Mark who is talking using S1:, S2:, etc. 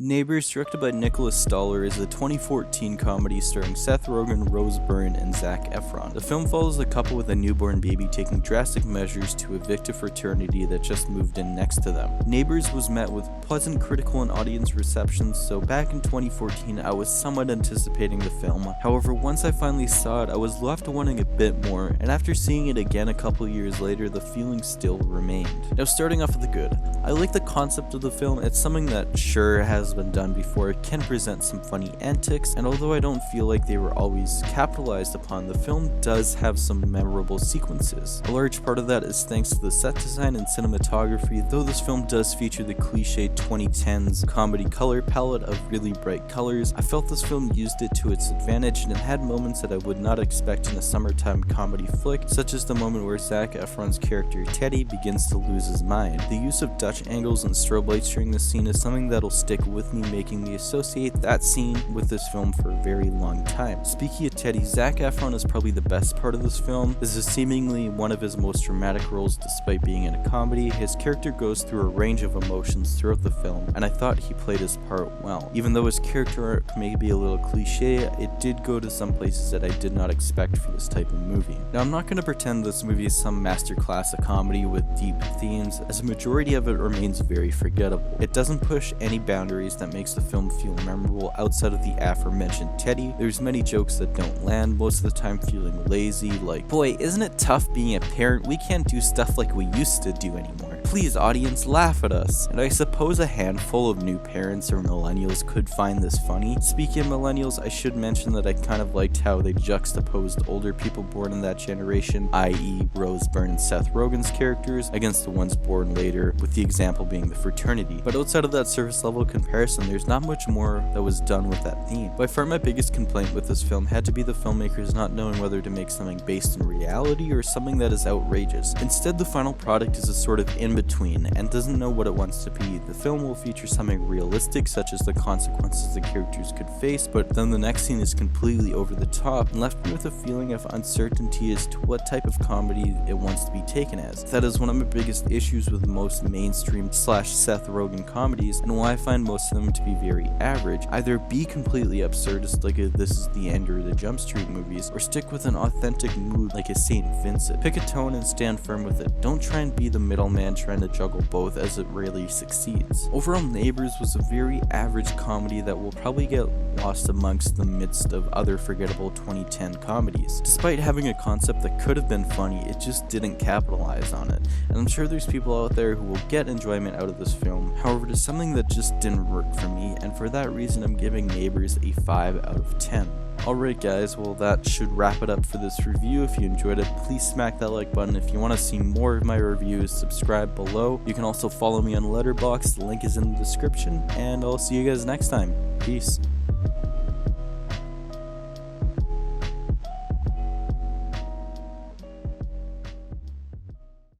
S1: Neighbors, directed by Nicholas Stoller, is a 2014 comedy starring Seth Rogen, Rose Byrne, and Zac Efron. The film follows a couple with a newborn baby taking drastic measures to evict a fraternity that just moved in next to them. Neighbors was met with pleasant critical and audience reception, so back in 2014 I was somewhat anticipating the film. However, once I finally saw it, I was left wanting a bit more, and after seeing it again a couple years later, the feeling still remained. Now, starting off with the good, I like the concept of the film. It's something that sure has been done before. It can present some funny antics, and although I don't feel like they were always capitalized upon, the film does have some memorable sequences. A large part of that is thanks to the set design and cinematography, though this film does feature the cliche 2010s comedy color palette of really bright colors. I felt this film used it to its advantage, and it had moments that I would not expect in a summertime comedy flick, such as the moment where Zac Efron's character Teddy begins to lose his mind. The use of Dutch angles and strobe lights during this scene is something that'll stick with me, making me associate that scene with this film for a very long time. Speaking of Teddy, Zac Efron is probably the best part of this film. This is seemingly one of his most dramatic roles despite being in a comedy. His character goes through a range of emotions throughout the film, and I thought he played his part well. Even though his character arc may be a little cliche, it did go to some places that I did not expect for this type of movie. Now, I'm not going to pretend this movie is some masterclass of comedy with deep themes, as a majority of it remains very forgettable. It doesn't push any boundaries that makes the film feel memorable outside of the aforementioned Teddy. There's many jokes that don't land, most of the time feeling lazy, like, boy, isn't it tough being a parent? We can't do stuff like we used to do anymore. Please, audience, laugh at us. And I suppose a handful of new parents or millennials could find this funny. Speaking of millennials, I should mention that I kind of liked how they juxtaposed older people born in that generation, i.e. Rose Byrne and Seth Rogen's characters, against the ones born later, with the example being the fraternity. But outside of that surface level comparison, there's not much more that was done with that theme. By far my biggest complaint with this film had to be the filmmakers not knowing whether to make something based in reality or something that is outrageous. Instead, the final product is a sort of in-between and doesn't know what it wants to be. The film will feature something realistic, such as the consequences the characters could face, but then the next scene is completely over the top and left me with a feeling of uncertainty as to what type of comedy it wants to be taken as. That is one of my biggest issues with most mainstream / Seth Rogen comedies, and why I find most of them to be very average. Either be completely absurdist like a This Is the End or the Jump Street movies, or stick with an authentic mood like a St. Vincent. Pick a tone and stand firm with it. Don't try and be the middleman trying to juggle both, as it rarely succeeds. Overall, Neighbors was a very average comedy that will probably get lost amongst the midst of other forgettable 2010 comedies. Despite having a concept that could have been funny, it just didn't capitalize on it, and I'm sure there's people out there who will get enjoyment out of this film. However, it is something that just didn't work for me, and for that reason I'm giving Neighbors a 5 out of 10. Alright guys, well that should wrap it up for this review. If you enjoyed it, please smack that like button. If you want to see more of my reviews, subscribe below. You can also follow me on Letterboxd, the link is in the description, and I'll see you guys next time. Peace.